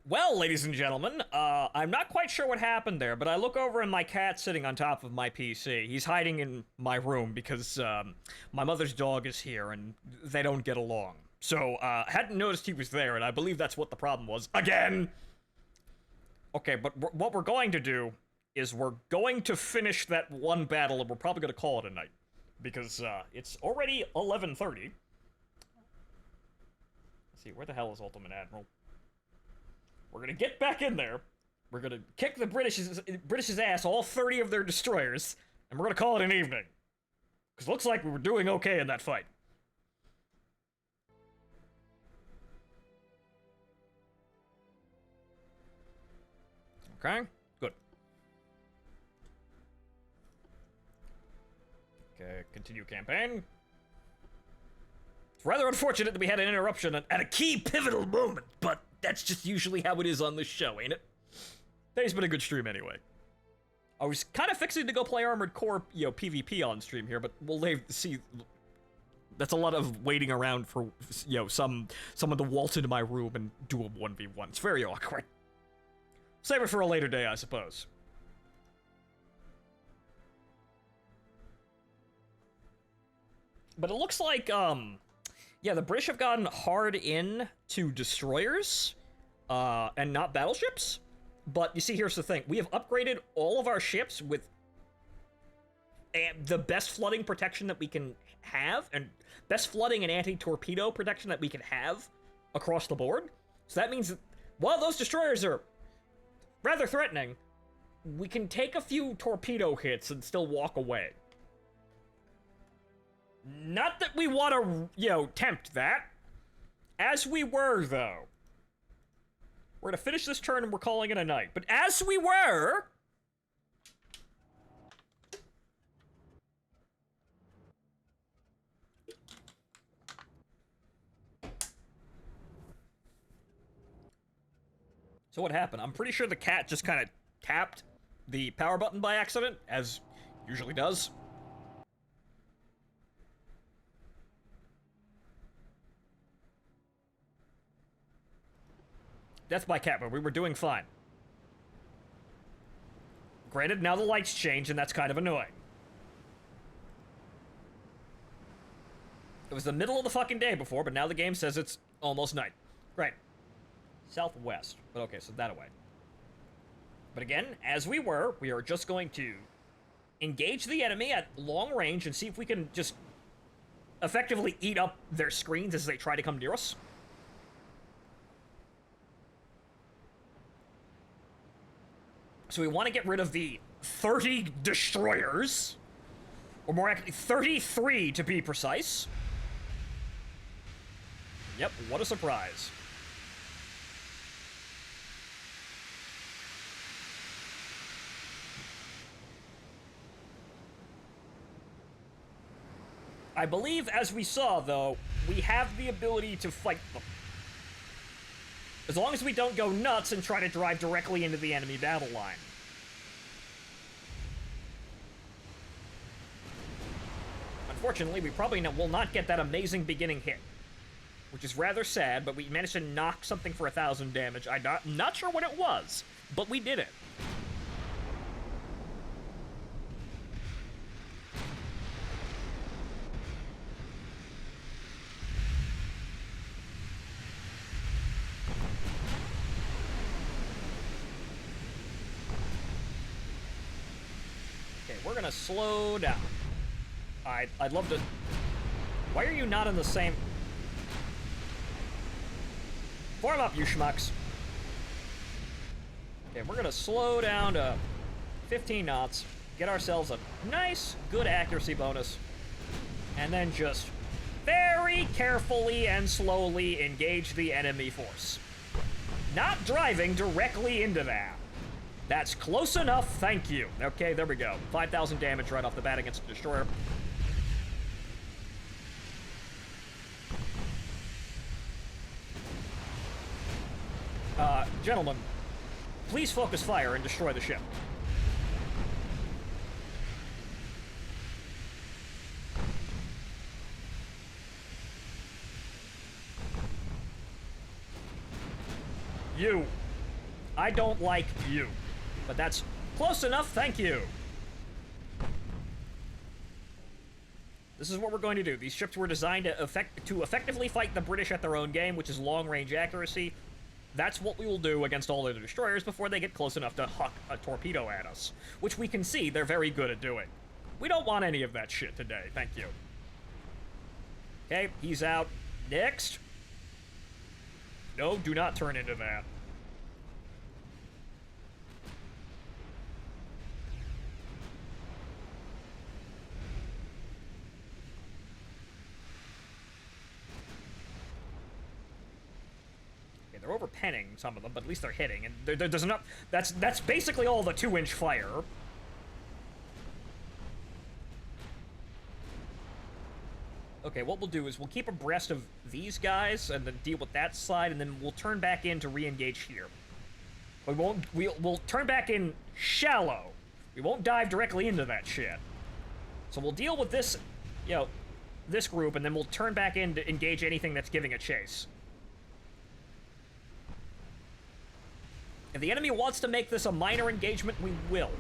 Well, ladies and gentlemen, I'm not quite sure what happened there, but I look over and my cat's sitting on top of my PC. He's hiding in my room because my mother's dog is here and they don't get along. So, hadn't noticed he was there, and I believe that's what the problem was. Again! Okay, but what we're going to do is we're going to finish that one battle, and we're probably going to call it a night. Because it's already 11:30. Let's see, where the hell is Ultimate Admiral? We're gonna get back in there. We're gonna kick the British's ass, all 30 of their destroyers, and we're gonna call it an evening. Because it looks like we were doing okay in that fight. Okay, good. Okay, continue campaign. It's rather unfortunate that we had an interruption at a key pivotal moment, but that's just usually how it is on this show, ain't it? Today's been a good stream anyway. I was kind of fixing to go play Armored Core, PvP on stream here, but we'll see. That's a lot of waiting around for, someone to waltz into my room and do a 1v1. It's very awkward. Save it for a later day, I suppose. But it looks like, yeah, the British have gotten hard in to destroyers, and not battleships. But you see, here's the thing. We have upgraded all of our ships with the best flooding protection that we can have, and best flooding and anti-torpedo protection that we can have across the board. So that means that while those destroyers are rather threatening, we can take a few torpedo hits and still walk away. Not that we want to, tempt that. As we were, though. We're gonna finish this turn and we're calling it a night. But as we were... So what happened? I'm pretty sure the cat just kind of tapped the power button by accident, as usually does. That's my cat, but we were doing fine. Granted, now the lights change, and that's kind of annoying. It was the middle of the fucking day before, but now the game says it's almost night. Great. Southwest. But okay, so that away. But again, as we are just going to engage the enemy at long range and see if we can just effectively eat up their screens as they try to come near us. So we want to get rid of the 30 destroyers, or more accurately, 33 to be precise. Yep, what a surprise. I believe, as we saw, though, we have the ability to fight them. As long as we don't go nuts and try to drive directly into the enemy battle line. Unfortunately, we probably will not get that amazing beginning hit. Which is rather sad, but we managed to knock something for 1,000 damage. I'm not sure what it was, but we did it. We're gonna slow down. I'd love to... Why are you not in the same... Form up, you schmucks. Okay, we're gonna slow down to 15 knots, get ourselves a nice, good accuracy bonus, and then just very carefully and slowly engage the enemy force. Not driving directly into that. That's close enough, thank you. Okay, there we go. 5,000 damage right off the bat against the destroyer. Gentlemen, please focus fire and destroy the ship. You I don't like you. But that's close enough, thank you. This is what we're going to do. These ships were designed to effectively fight the British at their own game, which is long-range accuracy. That's what we will do against all of the destroyers before they get close enough to huck a torpedo at us, which we can see they're very good at doing. We don't want any of that shit today, thank you. Okay, he's out. Next. No, do not turn into that. They're overpenning some of them, but at least they're hitting, and there's enough. That's basically all the 2-inch fire. Okay, what we'll do is we'll keep abreast of these guys and then deal with that side, and then we'll turn back in to re-engage here. But we'll turn back in shallow. We won't dive directly into that shit. So we'll deal with this, you know, this group, and then we'll turn back in to engage anything that's giving a chase. If the enemy wants to make this a minor engagement, we will.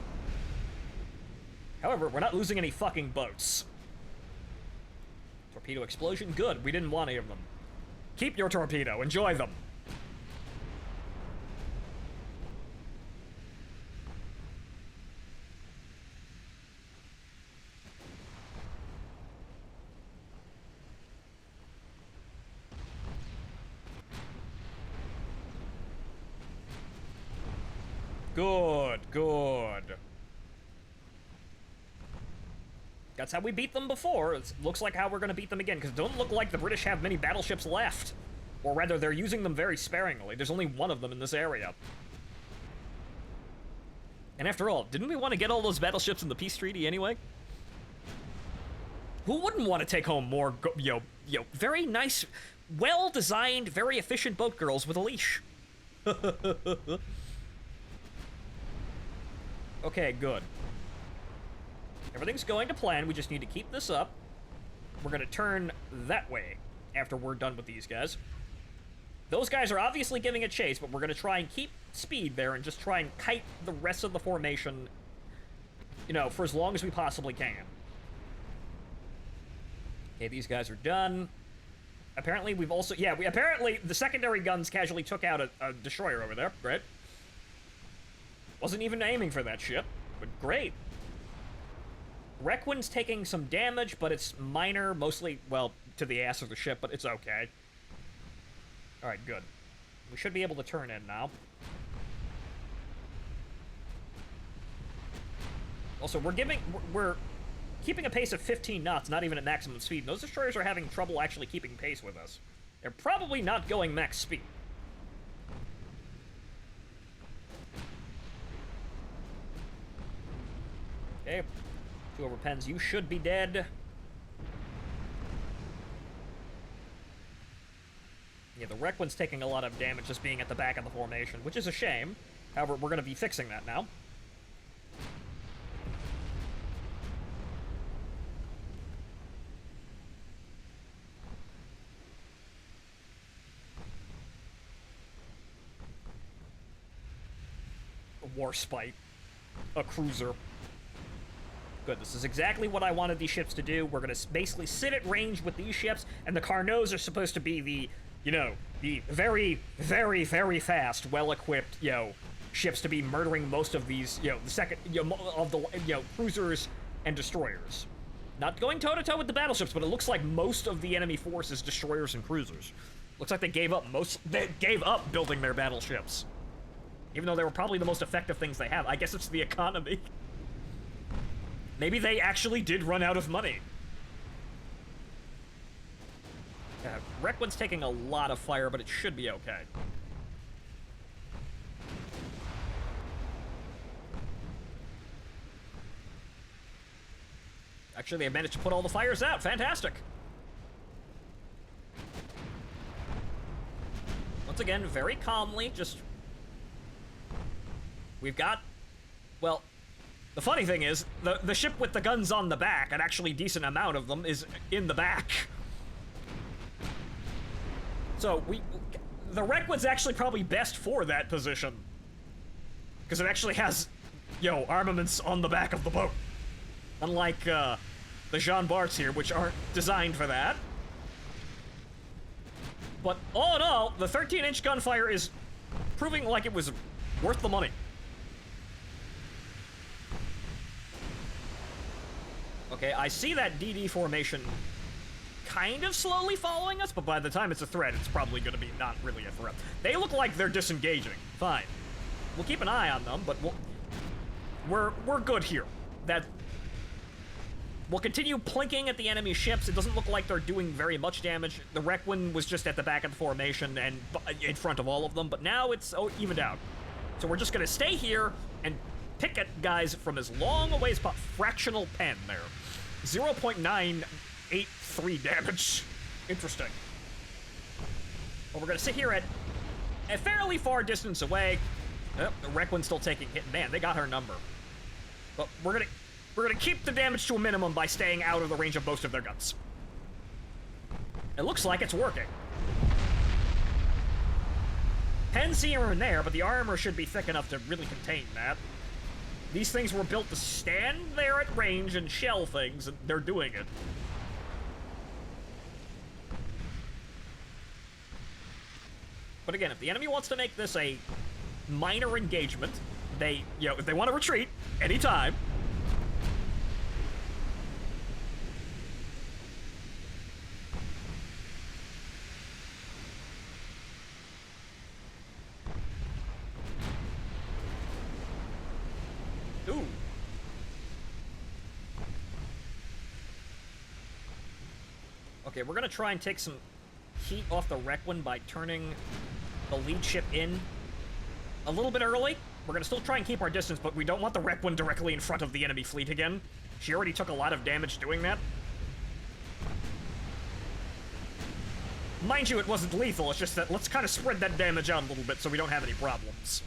However, we're not losing any fucking boats. Torpedo explosion? Good. We didn't want any of them. Keep your torpedo. Enjoy them. Good, good. That's how we beat them before. It looks like how we're gonna beat them again, because it don't look like the British have many battleships left. Or rather, they're using them very sparingly. There's only one of them in this area. And after all, didn't we want to get all those battleships in the peace treaty anyway? Who wouldn't want to take home more, very nice, well-designed, very efficient boat girls with a leash? Okay, good. Everything's going to plan. We just need to keep this up. We're going to turn that way after we're done with these guys. Those guys are obviously giving a chase, but we're going to try and keep speed there and just try and kite the rest of the formation, you know, for as long as we possibly can. Okay, these guys are done. Apparently, we've also... Yeah, apparently the secondary guns casually took out a destroyer over there. Great. Wasn't even aiming for that ship, but great. Requin's taking some damage, but it's minor, mostly, well, to the ass of the ship, but it's okay. Alright, good. We should be able to turn in now. Also, we're keeping a pace of 15 knots, not even at maximum speed. Those destroyers are having trouble actually keeping pace with us. They're probably not going max speed. Okay, 2 over pens, you should be dead. Yeah, the Requin's taking a lot of damage just being at the back of the formation, which is a shame. However, we're going to be fixing that now. A Warspite. A cruiser. Good, this is exactly what I wanted these ships to do. We're going to basically sit at range with these ships, and the Carnots are supposed to be the, you know, the very, very, very fast, well-equipped, you know, ships to be murdering most of these, you know, the second, you know, of the, you know, cruisers and destroyers. Not going toe-to-toe with the battleships, but it looks like most of the enemy force is destroyers and cruisers. Looks like they gave up building their battleships. Even though they were probably the most effective things they have. I guess it's the economy. Maybe they actually did run out of money. Requin's taking a lot of fire, but it should be okay. Actually, they managed to put all the fires out. Fantastic. Once again, very calmly, just... We've got... Well... The funny thing is, the ship with the guns on the back, an actually decent amount of them, is in the back. So, the Requin's actually probably best for that position. Because it actually has, armaments on the back of the boat. Unlike, the Jean Barts here, which aren't designed for that. But all in all, the 13-inch gunfire is proving like it was worth the money. Okay, I see that DD formation kind of slowly following us, but by the time it's a threat, it's probably going to be not really a threat. They look like they're disengaging. Fine. We'll keep an eye on them, but we're good here. We'll continue plinking at the enemy ships. It doesn't look like they're doing very much damage. The Requin was just at the back of the formation and in front of all of them, but now it's evened out. So we're just going to stay here and pick at guys from as long away as possible. Fractional pen there. 0.983 damage. Interesting. Well, we're going to sit here at a fairly far distance away. Oh, the Requin's still taking hit. Man, they got her number. But we're gonna keep the damage to a minimum by staying out of the range of most of their guns. It looks like it's working. Pens here and there, but the armor should be thick enough to really contain that. These things were built to stand there at range and shell things, and they're doing it. But again, if the enemy wants to make this a minor engagement, if they want to retreat anytime. Ooh. Okay, we're gonna try and take some heat off the Requin by turning the lead ship in a little bit early. We're gonna still try and keep our distance, but we don't want the Requin directly in front of the enemy fleet again. She already took a lot of damage doing that. Mind you, it wasn't lethal, it's just that let's kind of spread that damage out a little bit so we don't have any problems.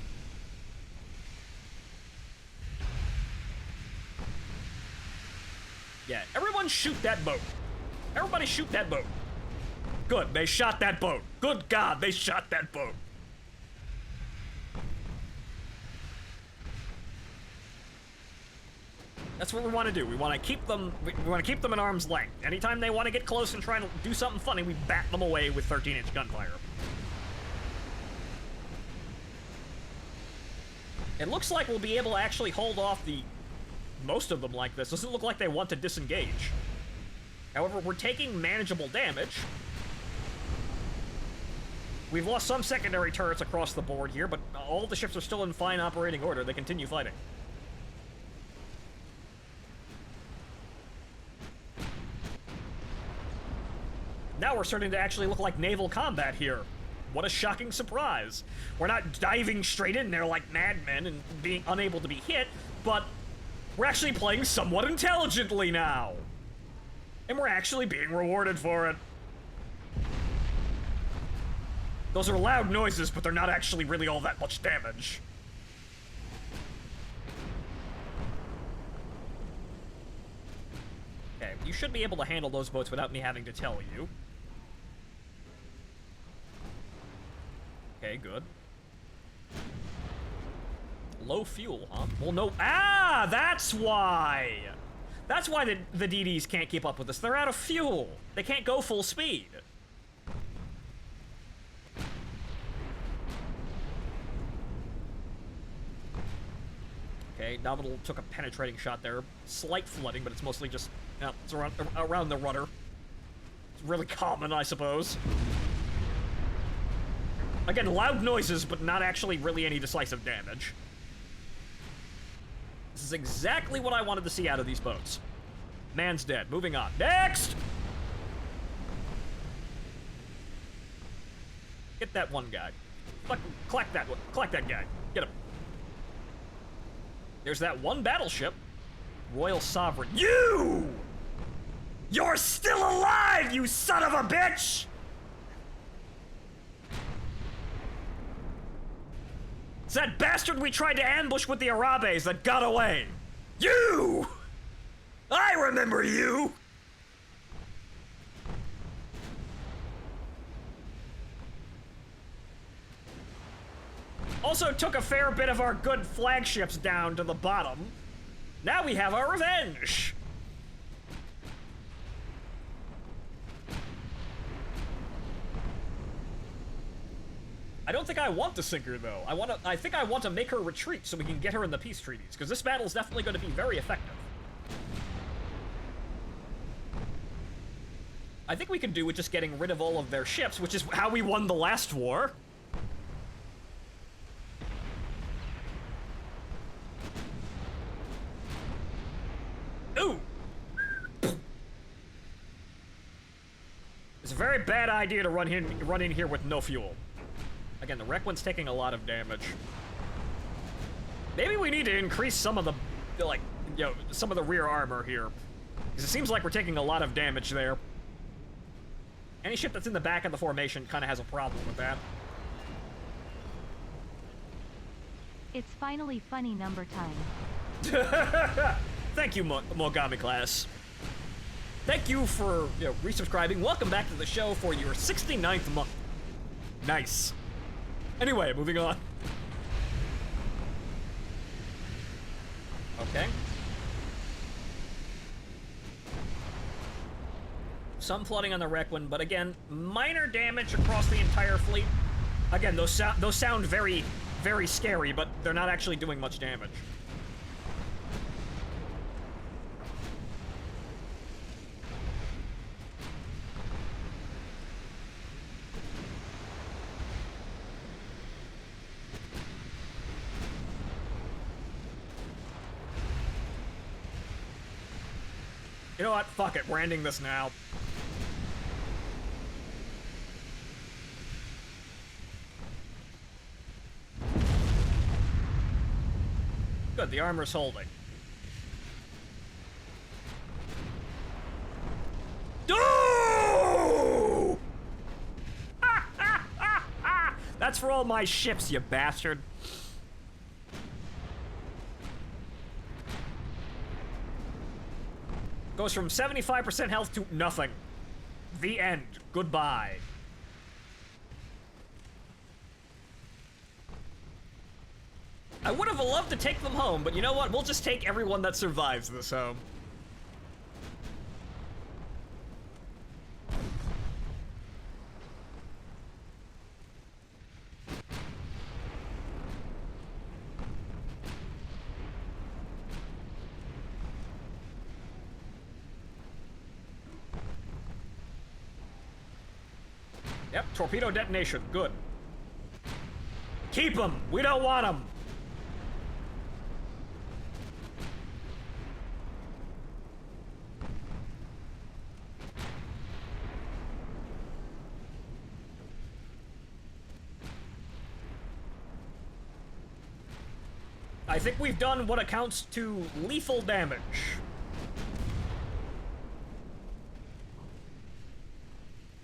Yeah, everyone shoot that boat. Everybody shoot that boat. Good, they shot that boat. Good God, they shot that boat. That's what we want to do. We want to keep them. We want to keep them at arm's length. Anytime they want to get close and try to do something funny, we bat them away with 13-inch gunfire. It looks like we'll be able to actually hold off most of them like this. Doesn't look like they want to disengage. However, we're taking manageable damage. We've lost some secondary turrets across the board here, but all the ships are still in fine operating order. They continue fighting. Now we're starting to actually look like naval combat here. What a shocking surprise. We're not diving straight in there like madmen and being unable to be hit, but we're actually playing somewhat intelligently now. And we're actually being rewarded for it. Those are loud noises, but they're not actually really all that much damage. Okay, you should be able to handle those boats without me having to tell you. Okay, good. Low fuel, huh? Well, no. Ah, that's why! That's why the DDs can't keep up with us. They're out of fuel. They can't go full speed. Okay, Nominal took a penetrating shot there. Slight flooding, but it's mostly just, it's around the rudder. It's really common, I suppose. Again, loud noises, but not actually really any decisive damage. This is exactly what I wanted to see out of these boats. Man's dead. Moving on. Next! Get that one guy. Collect that one. Collect that guy. Get him. There's that one battleship. Royal Sovereign. You! You're still alive, you son of a bitch! It's that bastard we tried to ambush with the Arabes that got away. You! I remember you! Also took a fair bit of our good flagships down to the bottom. Now we have our revenge! I don't think I want to sink her, though. I think I want to make her retreat so we can get her in the peace treaties, because this battle is definitely going to be very effective. I think we could do with just getting rid of all of their ships, which is how we won the last war. Ooh! It's a very bad idea to run in here with no fuel. Again, the Requin's taking a lot of damage. Maybe we need to increase some of the, like, you know, some of the rear armor here. Because it seems like we're taking a lot of damage there. Any ship that's in the back of the formation kind of has a problem with that. It's finally funny number time. Thank you, Mogami class. Thank you for, you know, resubscribing. Welcome back to the show for your 69th month. Nice. Anyway, moving on. Okay. Some flooding on the Requin, but again, minor damage across the entire fleet. Again, those sound very, very scary, but they're not actually doing much damage. You know what? Fuck it. We're ending this now. Good, the armor's holding. Oh! That's for all my ships, you bastard. Goes from 75% health to nothing. The end. Goodbye. I would have loved to take them home, but you know what? We'll just take everyone that survives this home. Yep, torpedo detonation. Good. Keep them! We don't want them! I think we've done what amounts to lethal damage.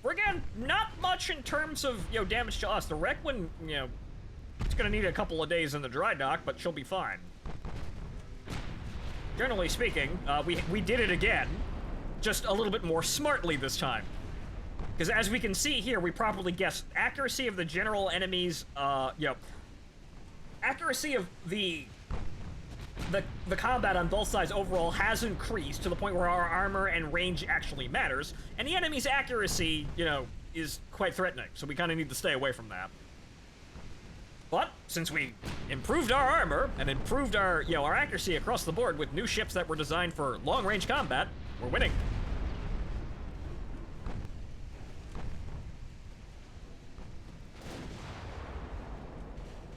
We're again, not much in terms of, you know, damage to us. The Requin, you know, it's gonna need a couple of days in the dry dock, but she'll be fine. Generally speaking, we did it again, just a little bit more smartly this time. Because as we can see here, we properly guessed accuracy of the general enemies, you know, accuracy of the combat on both sides overall has increased to the point where our armor and range actually matters, and the enemy's accuracy, you know, is quite threatening, so we kind of need to stay away from that. But since we improved our armor and improved our, you know, our accuracy across the board with new ships that were designed for long-range combat, we're winning.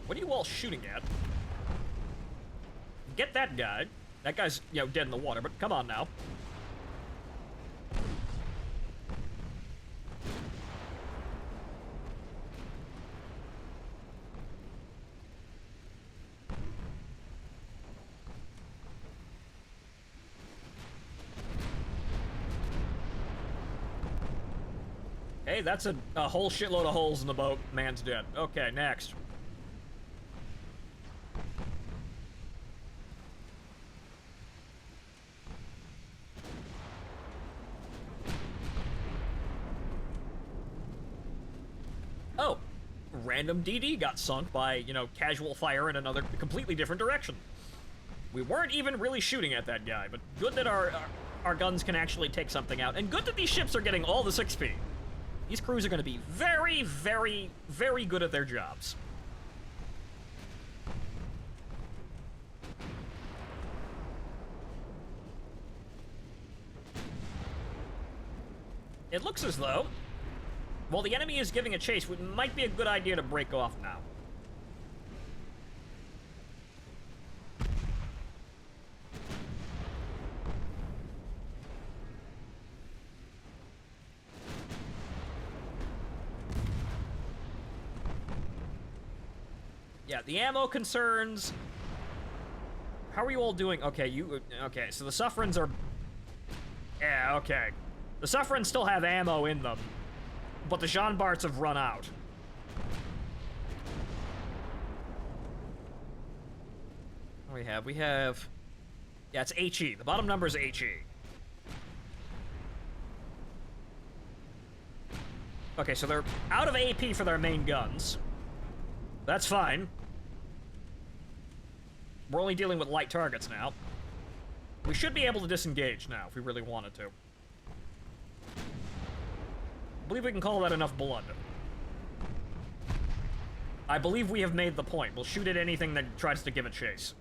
What are you all shooting at? Get that guy. That guy's, you know, dead in the water, but come on now. Hey, that's a whole shitload of holes in the boat. Man's dead. Okay, next. random DD got sunk by, you know, casual fire in another completely different direction. We weren't even really shooting at that guy, but good that our guns can actually take something out, and good that these ships are getting all this XP. These crews are going to be very, very, very good at their jobs. It looks as though, while the enemy is giving a chase, it might be a good idea to break off now. Yeah, the ammo concerns. How are you all doing? Okay, okay, so the Sufferins are... Yeah, okay. The Sufferins still have ammo in them, but the Jean Barts have run out. What do we have? We have... Yeah, it's HE. The bottom number is HE. Okay, so they're out of AP for their main guns. That's fine. We're only dealing with light targets now. We should be able to disengage now if we really wanted to. I believe we can call that enough blood. I believe we have made the point. We'll shoot at anything that tries to give a chase.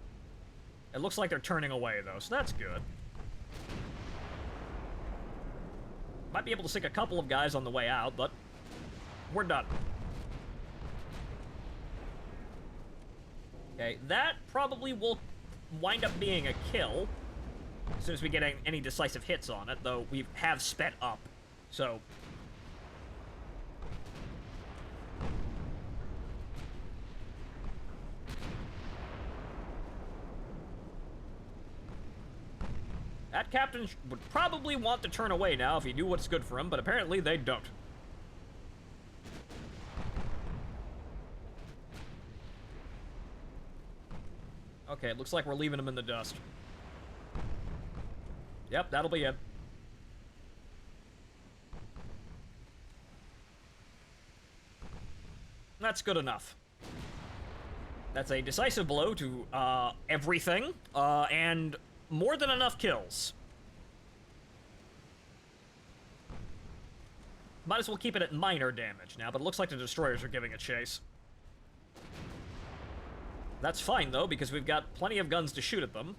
It looks like they're turning away, though, so that's good. Might be able to sink a couple of guys on the way out, but we're done. Okay, that probably will wind up being a kill as soon as we get any decisive hits on it, though we have sped up, so... That captain would probably want to turn away now if he knew what's good for him, but apparently they don't. Okay, it looks like we're leaving him in the dust. Yep, that'll be it. That's good enough. That's a decisive blow to everything, and more than enough kills. Might as well keep it at minor damage now, but it looks like the destroyers are giving a chase. That's fine, though, because we've got plenty of guns to shoot at them.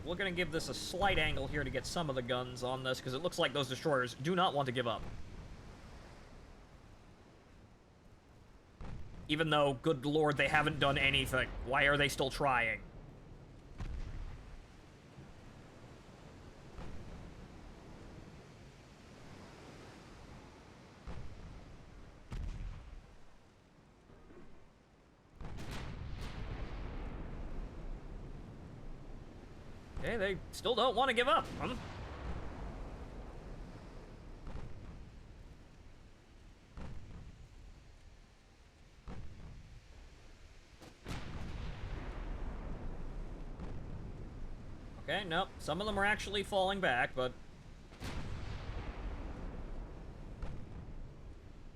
We're gonna give this a slight angle here to get some of the guns on this, because it looks like those destroyers do not want to give up. Even though, good lord, they haven't done anything. Why are they still trying? Okay, they still don't want to give up, huh? Okay, nope. Some of them are actually falling back, but...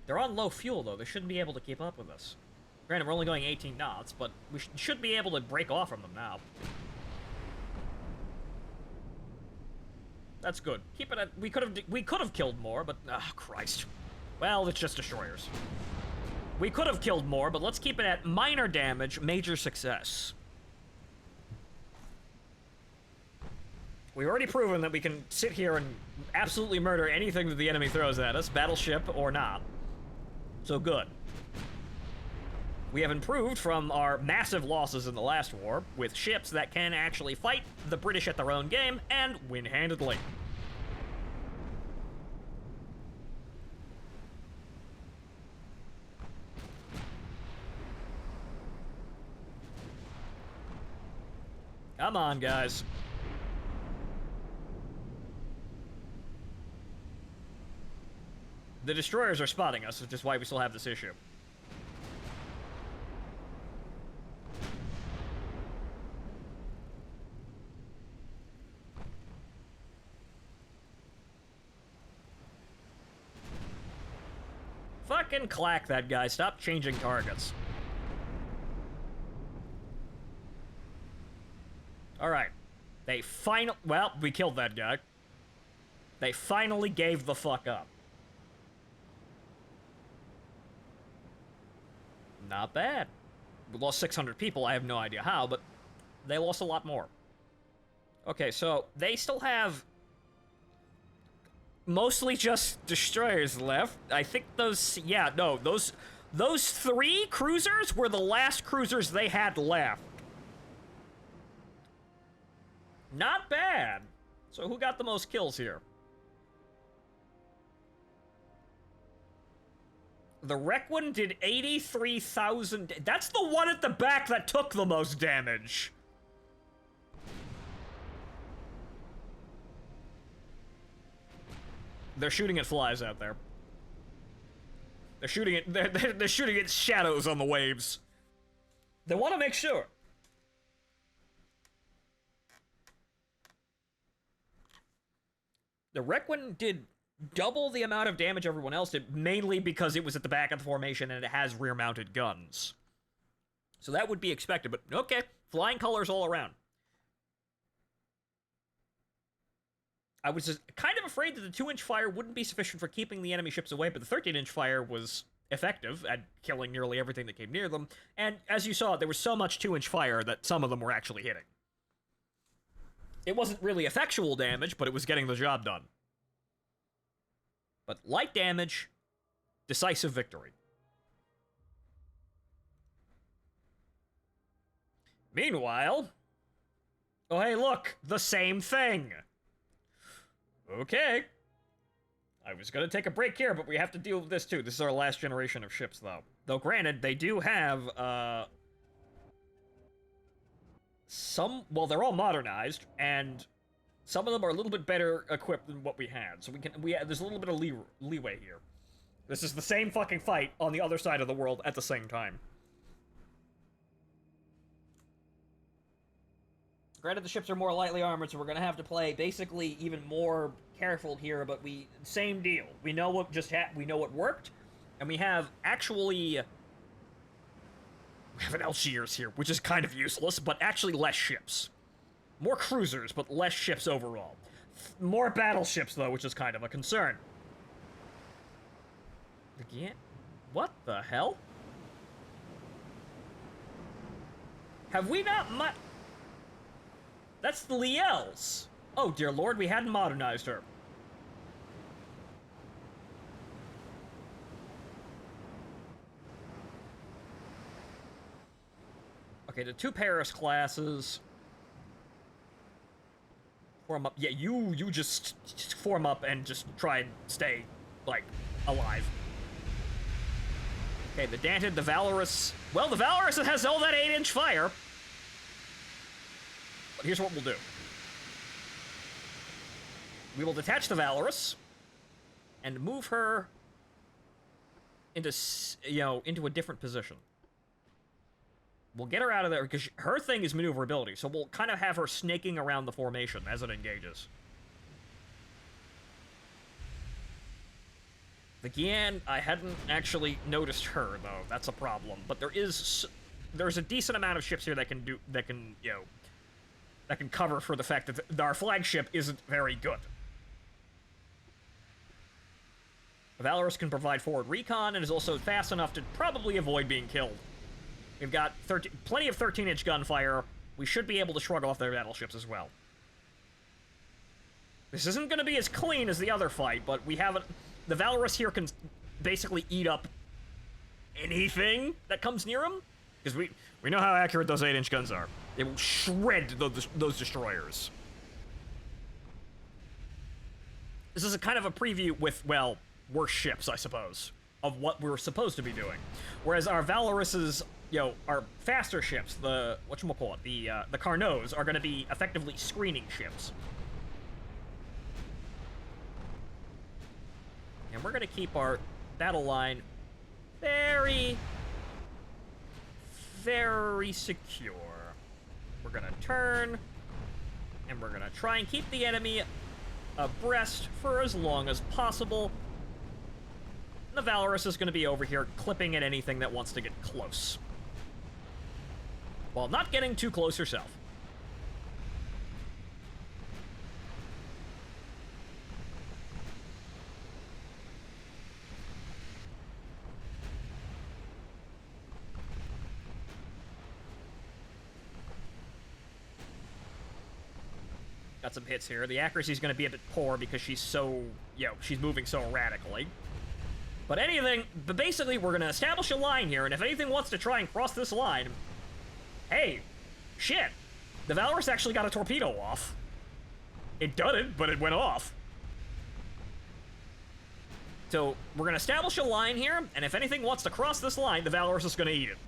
They're on low fuel, though. They shouldn't be able to keep up with us. Granted, we're only going 18 knots, but we should be able to break off from them now. That's good. Keep it at... We could have killed more, but... Oh, Christ. Well, it's just destroyers. We could have killed more, but let's keep it at minor damage, major success. We've already proven that we can sit here and absolutely murder anything that the enemy throws at us, battleship or not. So good. We have improved from our massive losses in the last war, with ships that can actually fight the British at their own game and win handedly. Come on, guys. The destroyers are spotting us, which is why we still have this issue. fucking clack that guy. Stop changing targets. Alright. Well, we killed that guy. They finally gave the fuck up. Not bad. We lost 600 people, I have no idea how, but they lost a lot more. Okay, so they still have mostly just destroyers left. I think those, yeah, no, those 3 cruisers were the last cruisers they had left. Not bad. So who got the most kills here? The Requin did 83,000. That's the one at the back that took the most damage. They're shooting at flies out there. They're shooting at they're shooting at shadows on the waves. They want to make sure. The Requin did double the amount of damage everyone else did, mainly because it was at the back of the formation and it has rear-mounted guns. So that would be expected, but okay, flying colors all around. I was just kind of afraid that the 2-inch fire wouldn't be sufficient for keeping the enemy ships away, but the 13-inch fire was effective at killing nearly everything that came near them, and as you saw, there was so much 2-inch fire that some of them were actually hitting. It wasn't really effectual damage, but it was getting the job done. But light damage, decisive victory. Meanwhile... Oh, hey, look! The same thing! Okay. I was gonna take a break here, but we have to deal with this too. This is our last generation of ships, though. Though, granted, they do have, well, they're all modernized, and some of them are a little bit better equipped than what we had. So there's a little bit of leeway here. This is the same fucking fight on the other side of the world at the same time. Granted, the ships are more lightly armored, so we're gonna have to play basically even more careful here, but same deal. We know what we know what worked, and we have actually... We have an L-Shears here, which is kind of useless, but actually less ships. More cruisers, but less ships overall. More battleships, though, which is kind of a concern. Again? What the hell? Have we not That's the Liels! Oh, dear lord, we hadn't modernized her. Okay, the 2 Paris classes... Form up. Yeah, you just form up and just try and stay, like, alive. Okay, the Danted, the Valorous... Well, the Valorous has all that 8-inch fire. But here's what we'll do. We will detach the Valorous and move her into, into a different position. We'll get her out of there, because her thing is maneuverability, so we'll kind of have her snaking around the formation as it engages. The Gian, I hadn't actually noticed her, though. That's a problem. But there's a decent amount of ships here that can cover for the fact that our flagship isn't very good. Valorous can provide forward recon and is also fast enough to probably avoid being killed. We've got plenty of 13-inch gunfire. We should be able to shrug off their battleships as well. This isn't going to be as clean as the other fight, but we have the Valorous here can basically eat up anything that comes near him, because we know how accurate those 8-inch guns are. They will shred those destroyers. This is a kind of a preview with, well, worse ships, I suppose, of what we're supposed to be doing. Whereas our Valorouses, our faster ships, the Carnots, are going to be effectively screening ships. And we're going to keep our battle line very, very secure. We're going to turn, and we're going to try and keep the enemy abreast for as long as possible. The Valorous is going to be over here clipping at anything that wants to get close, while not getting too close herself. Got some hits here. The accuracy's going to be a bit poor because she's so, she's moving so erratically. But basically, we're going to establish a line here, and if anything wants to try and cross this line, hey, shit, the Valorous actually got a torpedo off. It didn't, but it went off. So, we're going to establish a line here, and if anything wants to cross this line, the Valorous is going to eat it.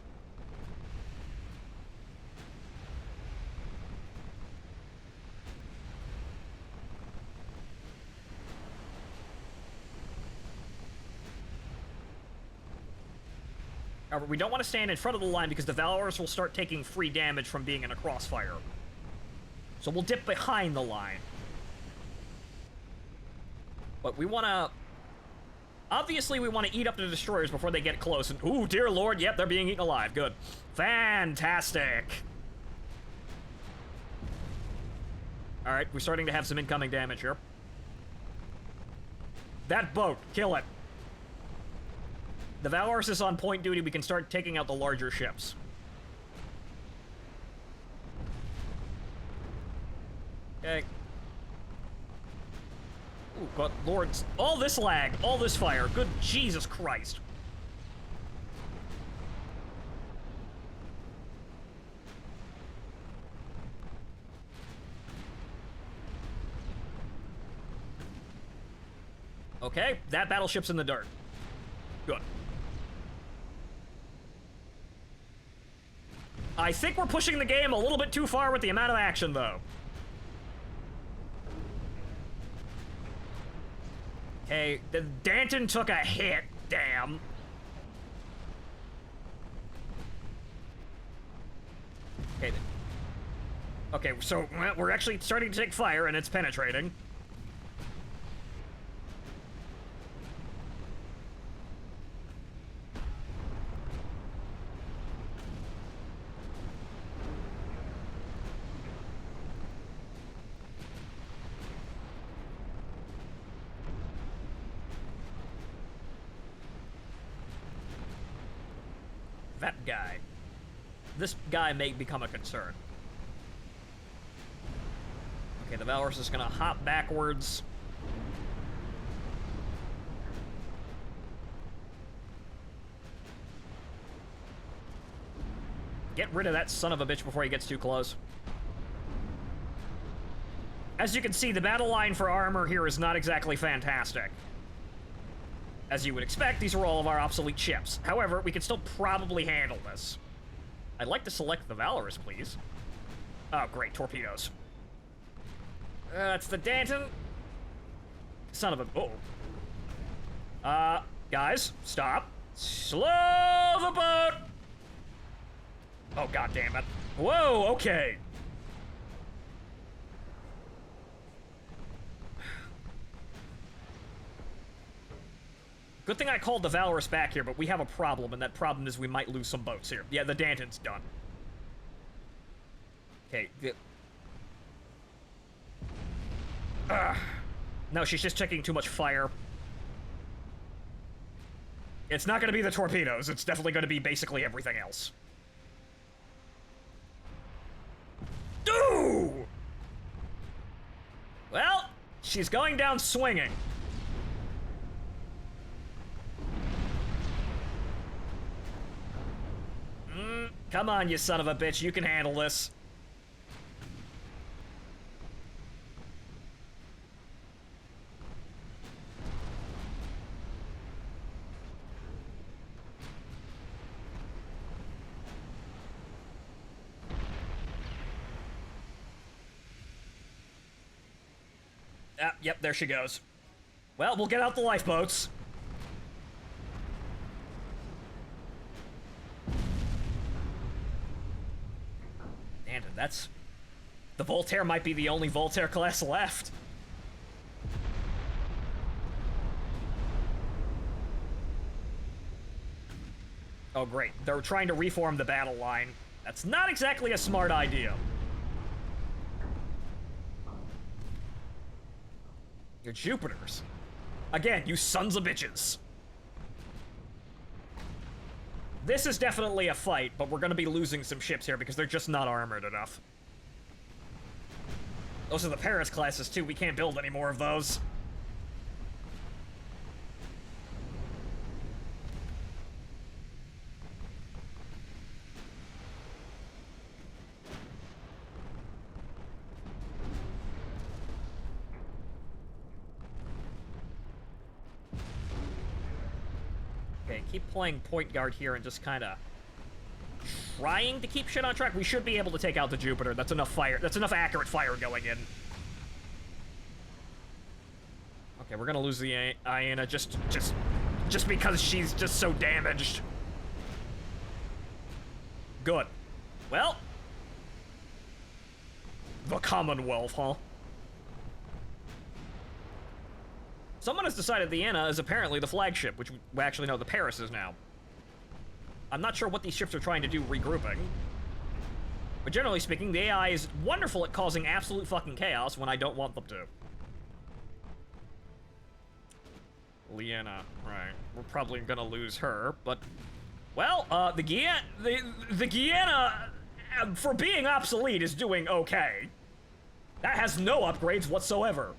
However, we don't want to stand in front of the line because the Valorous will start taking free damage from being in a crossfire. So we'll dip behind the line. But we want to... Obviously, we want to eat up the destroyers before they get close. And, ooh, dear lord, yep, they're being eaten alive. Good. Fantastic. Alright, we're starting to have some incoming damage here. That boat, kill it. The Valorous is on point duty. We can start taking out the larger ships. Okay. Ooh, God, lords. All this lag, all this fire. Good Jesus Christ. Okay, that battleship's in the dirt. Good. I think we're pushing the game a little bit too far with the amount of action, though. Okay, the Danton took a hit. Damn. Okay. Okay, so we're actually starting to take fire, and it's penetrating. That guy. This guy may become a concern. Okay, the Valorous is gonna hop backwards. Get rid of that son of a bitch before he gets too close. As you can see, the battle line for armor here is not exactly fantastic. As you would expect, these are all of our obsolete ships. However, we can still probably handle this. I'd like to select the Valorous, please. Oh, great, torpedoes. That's the Danton. Son of a... Uh-oh. Guys, stop. Slow the boat! Oh, god damn it. Whoa, okay. Good thing I called the Valorous back here, but we have a problem, and that problem is we might lose some boats here. Yeah, the Danton's done. Okay. No, she's just taking too much fire. It's not going to be the torpedoes. It's definitely going to be basically everything else. Ooh! Well, she's going down swinging. Come on, you son of a bitch. You can handle this. Ah, yep, there she goes. Well, we'll get out the lifeboats. That's... The Voltaire might be the only Voltaire class left. Oh, great. They're trying to reform the battle line. That's not exactly a smart idea. Your Jupiters. Again, you sons of bitches. This is definitely a fight, but we're gonna be losing some ships here because they're just not armored enough. Those are the Paris classes, too. We can't build any more of those. Okay, keep playing point guard here and just kind of trying to keep shit on track. We should be able to take out the Jupiter. That's enough fire. That's enough accurate fire going in. Okay, we're gonna lose the Iana just because she's just so damaged. Good. Well, the Commonwealth, huh? Someone has decided the Anna is apparently the flagship, which we actually know the Paris is now. I'm not sure what these ships are trying to do regrouping. But generally speaking, the AI is wonderful at causing absolute fucking chaos when I don't want them to. Liana, right. We're probably gonna lose her, but... Well, the Guyana, for being obsolete, is doing okay. That has no upgrades whatsoever.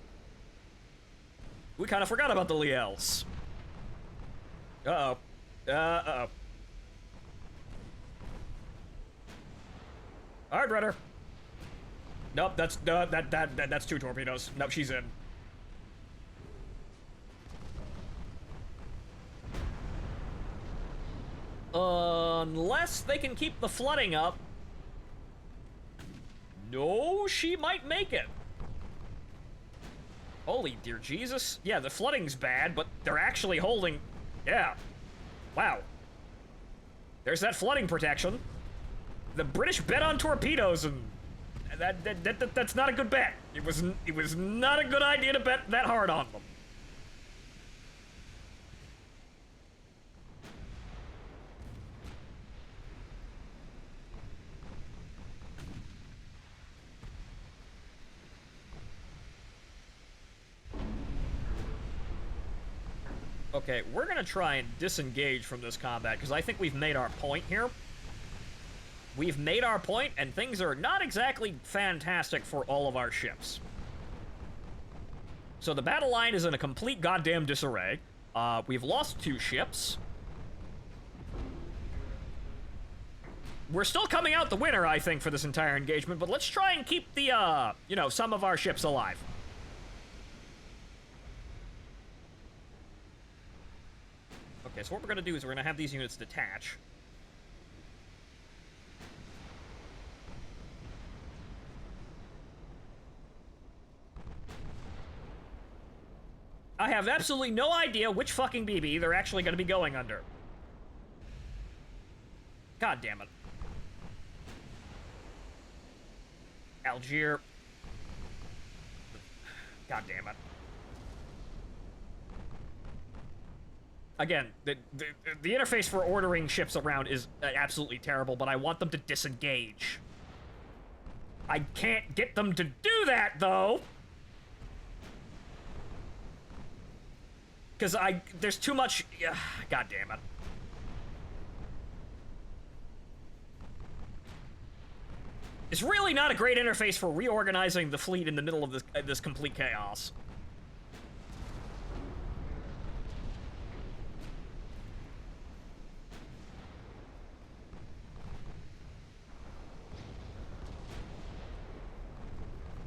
We kind of forgot about the Liels. Uh-oh. Uh-oh. Hard rudder. Nope, that's that's 2 torpedoes. Nope, she's in. Unless they can keep the flooding up. No, she might make it. Holy dear Jesus. Yeah, the flooding's bad, but they're actually holding... Yeah. Wow. There's that flooding protection. The British bet on torpedoes, and that's not a good bet. It was not a good idea to bet that hard on them. Okay, we're gonna try and disengage from this combat, because I think we've made our point here. We've made our point, and things are not exactly fantastic for all of our ships. So the battle line is in a complete goddamn disarray. We've lost 2 ships. We're still coming out the winner, I think, for this entire engagement, but let's try and keep the, you know, some of our ships alive. Okay, so what we're gonna do is we're gonna have these units detach. I have absolutely no idea which fucking BB they're actually gonna be going under. God damn it. Algiers. God damn it. Again, the interface for ordering ships around is absolutely terrible, but I want them to disengage. I can't get them to do that, though! Because there's too much... God damn it. It's really not a great interface for reorganizing the fleet in the middle of this complete chaos.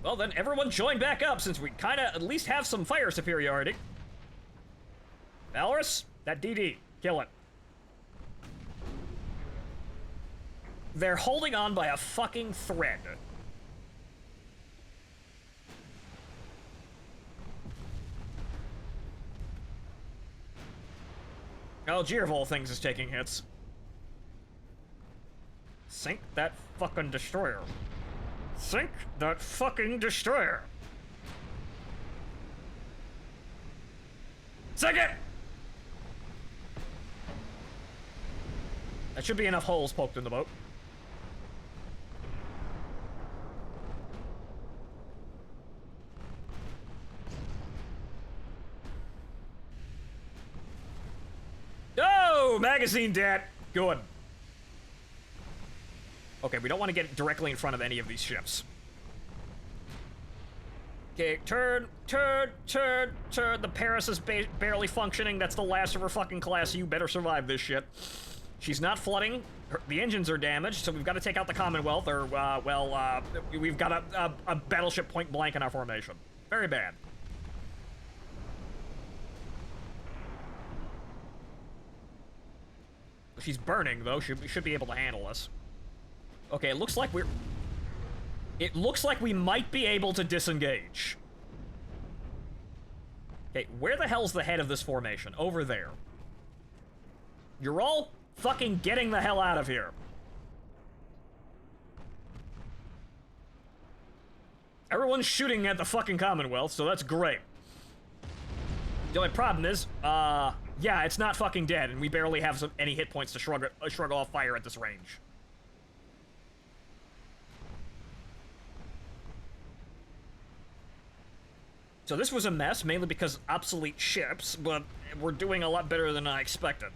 Well, then everyone join back up, since we kind of at least have some fire superiority. Valorous, that DD, kill it. They're holding on by a fucking thread. Algiers, of all things, is taking hits. Sink that fucking destroyer. Sink that fucking destroyer. Sink it! That should be enough holes poked in the boat. Oh, magazine debt. Good. Okay, we don't want to get directly in front of any of these ships. Okay, turn. The Paris is barely functioning. That's the last of her fucking class. You better survive this shit. She's not flooding. The engines are damaged, so we've got to take out the Commonwealth, or, we've got a battleship point blank in our formation. Very bad. She's burning, though. She should be able to handle us. Okay, it looks like we might be able to disengage. Okay, where the hell's the head of this formation? Over there. You're all fucking getting the hell out of here. Everyone's shooting at the fucking Commonwealth, so that's great. The only problem is, yeah, it's not fucking dead, and we barely have any hit points to shrug off fire at this range. So this was a mess, mainly because obsolete ships, but we're doing a lot better than I expected.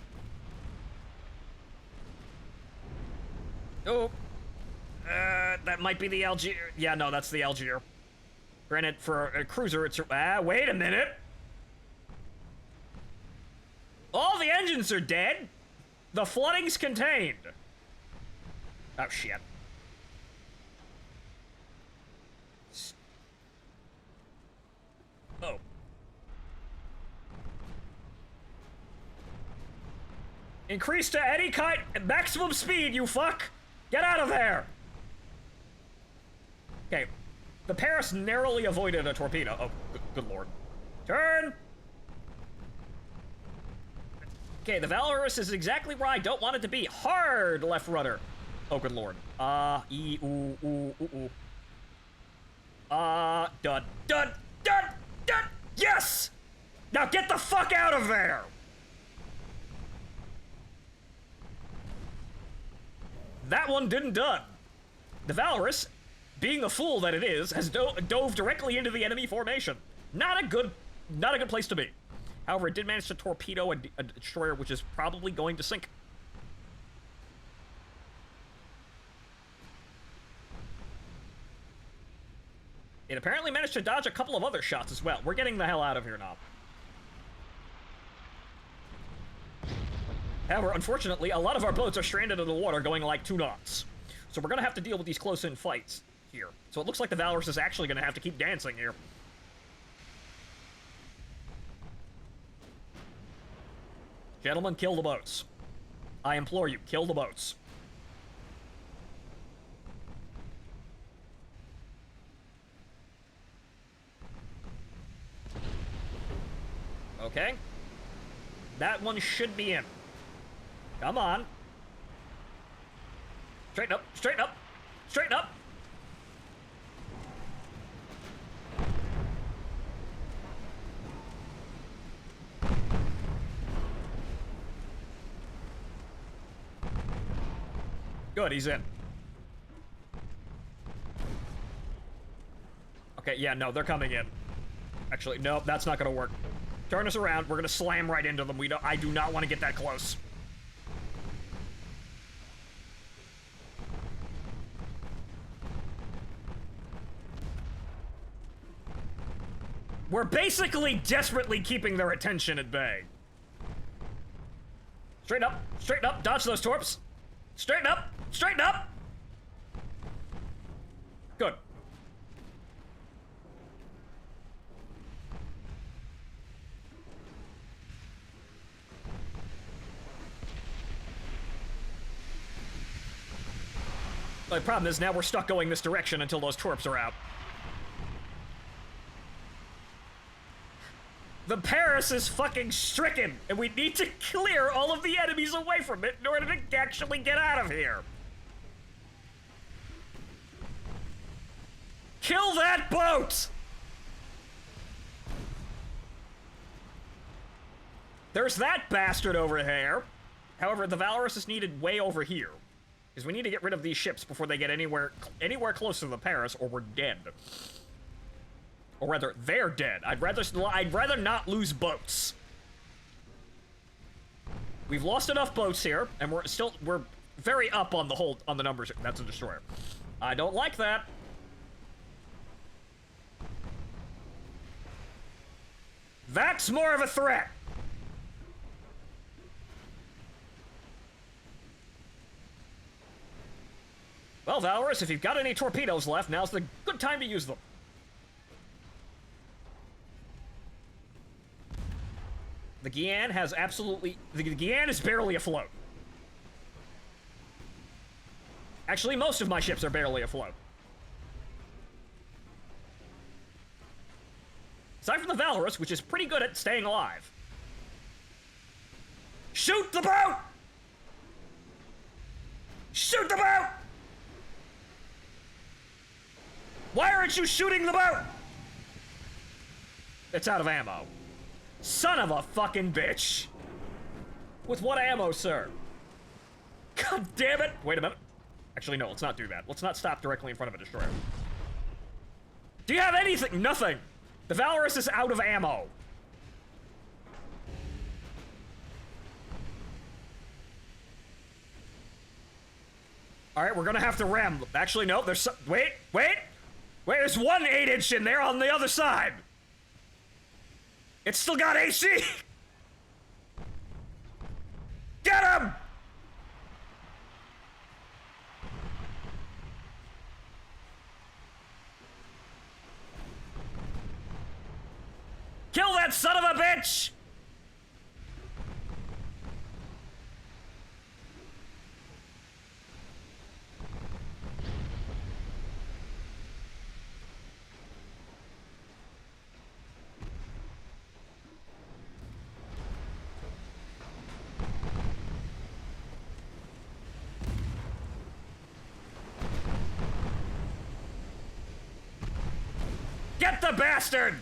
Oh. That might be the Algier. Yeah, no, that's the Algier. Granted, for a cruiser, it's... wait a minute! All the engines are dead! The flooding's contained! Oh, shit. Oh. Increase to any kind... maximum speed, you fuck! Get out of there! Okay. The Paris narrowly avoided a torpedo. Oh, good lord. Turn! Okay, the Valorous is exactly where I don't want it to be. Hard left rudder. Oh, good lord. Dud. Yes! Now get the fuck out of there! That one didn't done. The Valorous, being the fool that it is, has dove directly into the enemy formation. Not a good place to be. However, it did manage to torpedo a destroyer, which is probably going to sink. It apparently managed to dodge a couple of other shots as well. We're getting the hell out of here now. However, unfortunately, a lot of our boats are stranded in the water going like 2 knots. So we're going to have to deal with these close-in fights here. So it looks like the Valorous is actually going to have to keep dancing here. Gentlemen, kill the boats. I implore you, kill the boats. Okay. That one should be in. Come on. Straighten up, straighten up, straighten up! Good, he's in. Okay, yeah, no, they're coming in. Actually, no, that's not gonna work. Turn us around, we're gonna slam right into them. I do not want to get that close. We're basically desperately keeping their attention at bay. Straighten up, dodge those torps. Straighten up, straighten up! Good. The problem is now we're stuck going this direction until those torps are out. The Paris is fucking stricken, and we need to clear all of the enemies away from it in order to actually get out of here. Kill that boat! There's that bastard over here. However, the Valorous is needed way over here. Because we need to get rid of these ships before they get anywhere close to the Paris, or we're dead. Or rather, they're dead. I'd rather not lose boats. We've lost enough boats here, and we're very up on the numbers. That's a destroyer. I don't like that. That's more of a threat. Well, Valorous, if you've got any torpedoes left, now's the good time to use them. The Guian has absolutely... The Guian is barely afloat. Actually, most of my ships are barely afloat. Aside from the Valorous, which is pretty good at staying alive. Shoot the boat! Shoot the boat! Why aren't you shooting the boat? It's out of ammo. Son of a fucking bitch. With what ammo, sir? God damn it! Wait a minute. Actually, no, let's not do that. Let's not stop directly in front of a destroyer. Do you have anything? Nothing. The Valorous is out of ammo. Alright, we're gonna have to ram. Actually, no, there's some... Wait, there's one 8-inch in there on the other side. It's still got AC! Get him! Kill that son of a bitch! Get the bastard!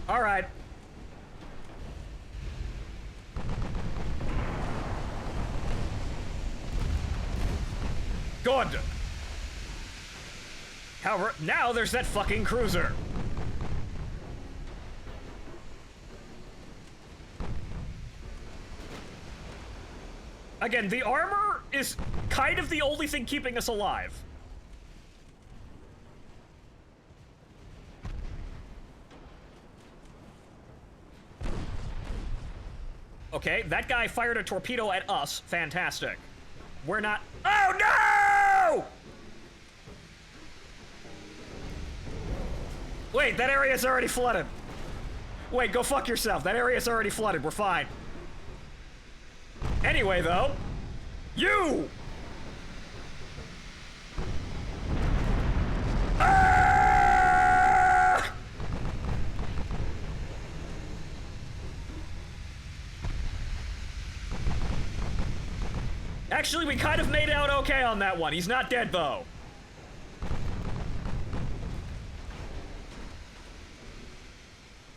All right. Good. However, now there's that fucking cruiser. Again, the armor is kind of the only thing keeping us alive. Okay, that guy fired a torpedo at us. Fantastic. We're not... Oh, no! Wait, that area's already flooded. Wait, go fuck yourself. That area's already flooded. We're fine. Anyway, though... You! Ah! Actually, we kind of made out okay on that one. He's not dead, though.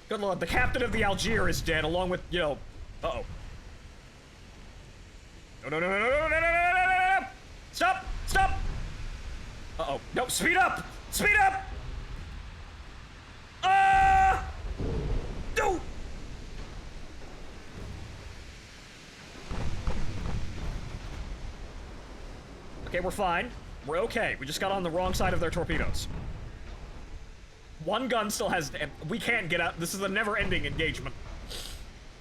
Good lord, the captain of the Algier is dead, along with, you know... Uh-oh. No, no, no, no, no, no, no, no, no, no, no! Stop! Stop! Uh-oh. No, speed up! Speed up! No! Okay, we're fine. We're okay. We just got on the wrong side of their torpedoes. One gun still has... We can't get out. This is a never-ending engagement.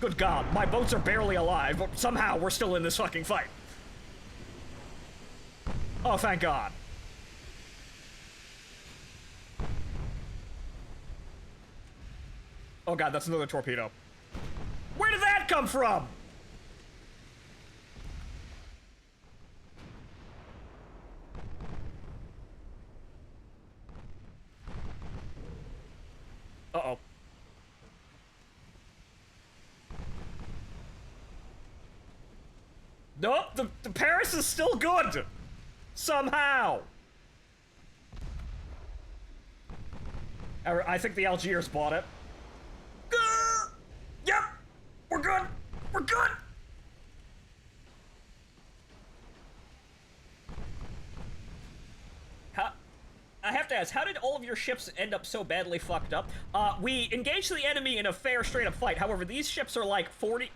Good God, my boats are barely alive, but somehow we're still in this fucking fight. Oh, thank God. Oh God, that's another torpedo. Where did that come from? Uh-oh. Nope, the Paris is still good! Somehow! I think the Algiers bought it. Yep! We're good! We're good! I have to ask, how did all of your ships end up so badly fucked up? We engaged the enemy in a fair, straight-up fight. However, these ships are like 20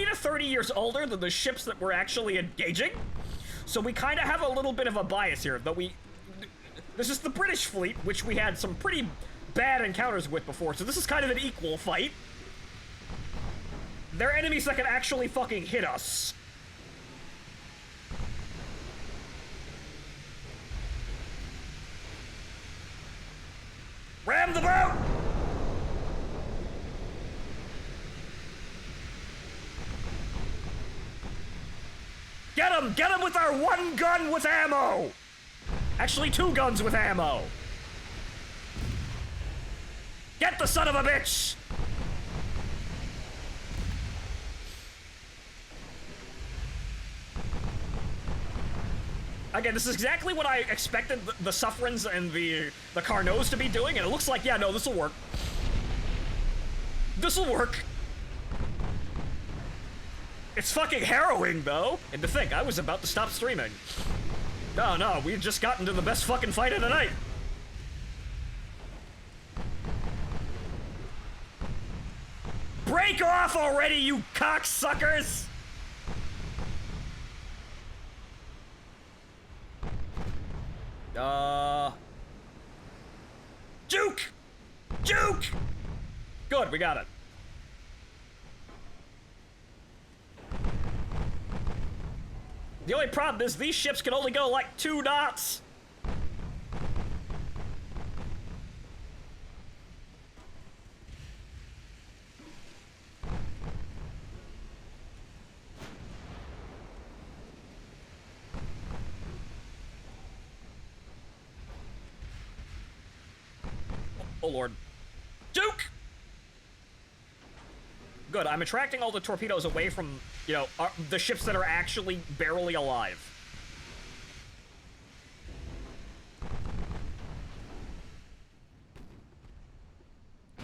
to 30 years older than the ships that we're actually engaging. So we kind of have a little bit of a bias here, but this is the British fleet, which we had some pretty bad encounters with before, so this is kind of an equal fight. They're enemies that can actually fucking hit us. Ram the boat! Get him! Get him with our one gun with ammo! Actually, 2 guns with ammo. Get the son of a bitch! Again, this is exactly what I expected the Sufferins and the Carnots to be doing, and it looks like, yeah, no, this'll work. This'll work. It's fucking harrowing, though. And to think, I was about to stop streaming. No, we've just gotten to the best fucking fight of the night. Break off already, you cocksuckers! Juke! Juke! Good, we got it. The only problem is these ships can only go like 2 knots. Oh lord. Duke! Good, I'm attracting all the torpedoes away from, you know, the ships that are actually barely alive.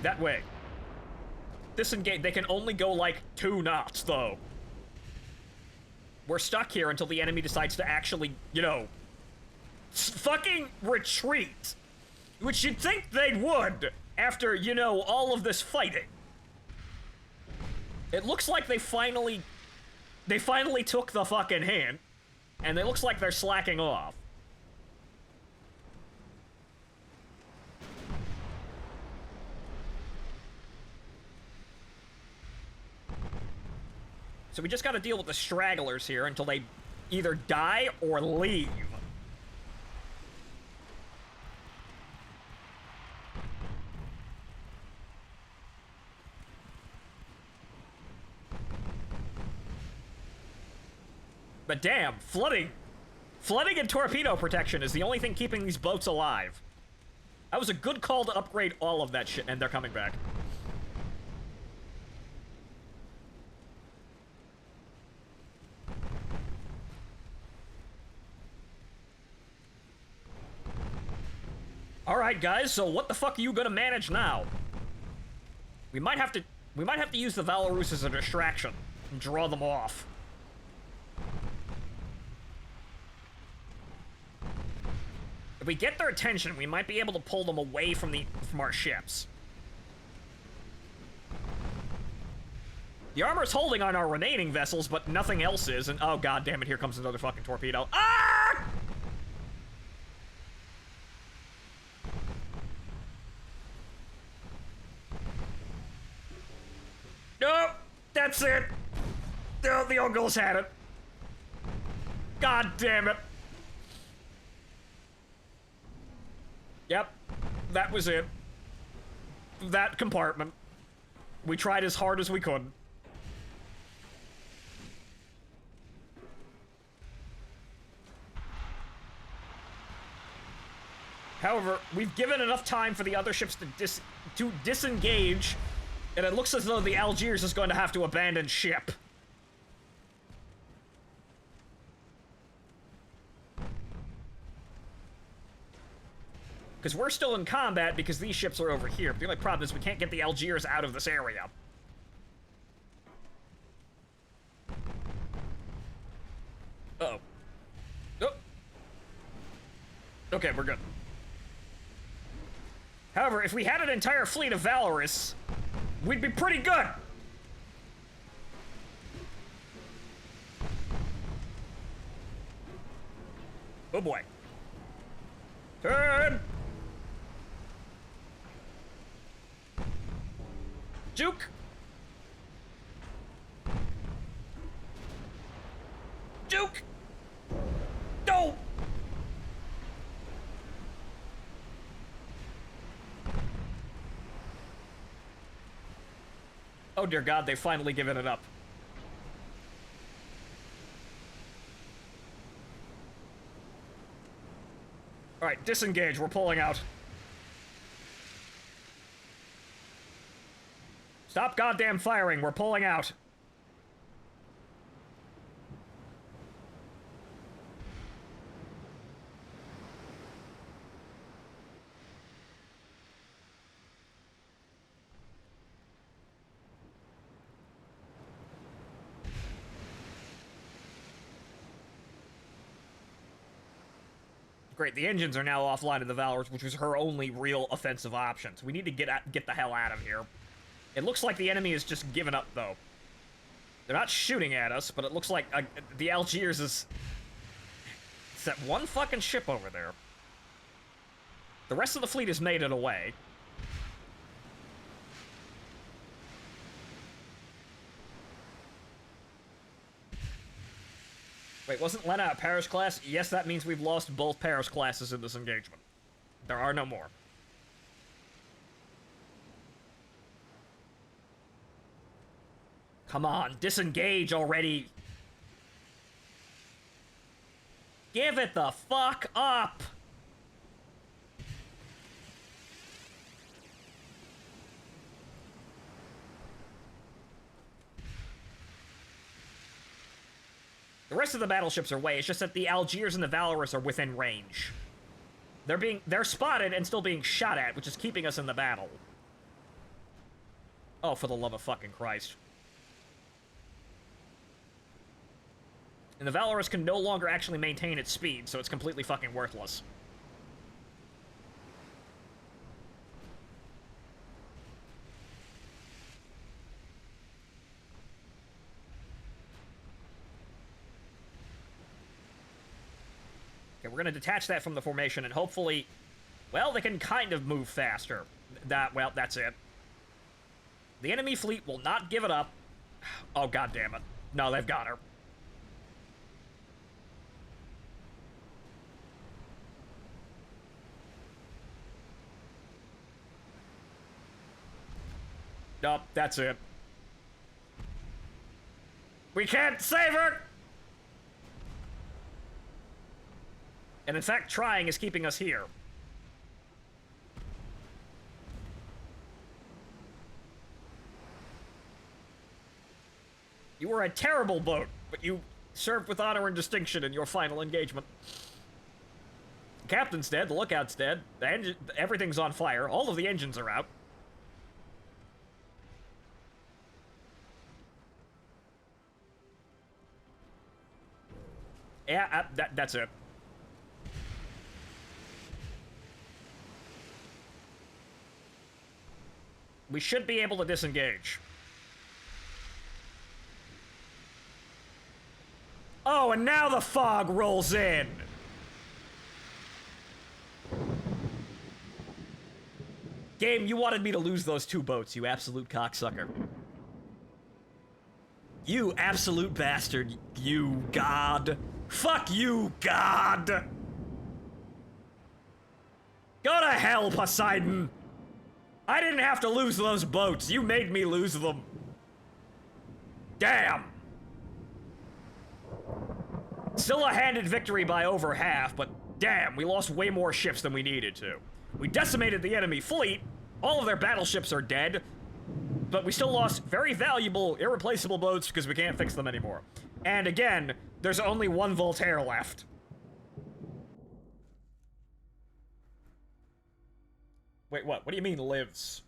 That way. Disengage. They can only go like 2 knots, though. We're stuck here until the enemy decides to actually, you know, fucking retreat. Which you'd think they would after, you know, all of this fighting. It looks like they finally took the fucking hint, and it looks like they're slacking off. So we just gotta deal with the stragglers here until they either die or leave. But damn, flooding and torpedo protection is the only thing keeping these boats alive. That was a good call to upgrade all of that shit, and they're coming back. Alright guys, so what the fuck are you gonna manage now? We might have to use the Valorous as a distraction and draw them off. If we get their attention, we might be able to pull them away from our ships. The armor's holding on our remaining vessels, but nothing else is, and oh god damn it, here comes another fucking torpedo. Ah! Nope, that's it. The Uncle's had it. God damn it. Yep, that was it. That compartment. We tried as hard as we could. However, we've given enough time for the other ships to disengage, and it looks as though the Algiers is going to have to abandon ship. Because we're still in combat because these ships are over here. But the only problem is we can't get the Algiers out of this area. Uh-oh. Oh. Okay, we're good. However, if we had an entire fleet of Valorous, we'd be pretty good. Oh boy. Turn! Juke! Juke! No! Oh dear God, they've finally given it up. Alright, disengage, we're pulling out. Stop goddamn firing, we're pulling out. Great, the engines are now offline of the Valorous, which was her only real offensive option. So we need to get the hell out of here. It looks like the enemy is just giving up, though. They're not shooting at us, but it looks like the Algiers is... It's that one fucking ship over there. The rest of the fleet has made it away. Wait, wasn't Lena a Paris class? Yes, that means we've lost both Paris classes in this engagement. There are no more. Come on, disengage already. Give it the fuck up! The rest of the battleships are away, it's just that the Algiers and the Valorous are within range. They're spotted and still being shot at, which is keeping us in the battle. Oh, for the love of fucking Christ. And the Valorous can no longer actually maintain its speed, so it's completely fucking worthless. Okay, we're gonna detach that from the formation and hopefully... Well, they can kind of move faster. Well, that's it. The enemy fleet will not give it up. Oh, god damn it. No, they've got her. Nope, that's it. We can't save her! And in fact, trying is keeping us here. You were a terrible boat, but you served with honor and distinction in your final engagement. The captain's dead, the lookout's dead, everything's on fire, all of the engines are out. Yeah, that's it. We should be able to disengage. Oh, and now the fog rolls in! Game, you wanted me to lose those two boats, you absolute cocksucker. You absolute bastard, you god. Fuck you, god! Go to hell, Poseidon! I didn't have to lose those boats, you made me lose them. Damn! Still a handed victory by over half, but damn, we lost way more ships than we needed to. We decimated the enemy fleet, all of their battleships are dead, but we still lost very valuable, irreplaceable boats because we can't fix them anymore. And again, there's only one Voltaire left. Wait, what? What do you mean, lives?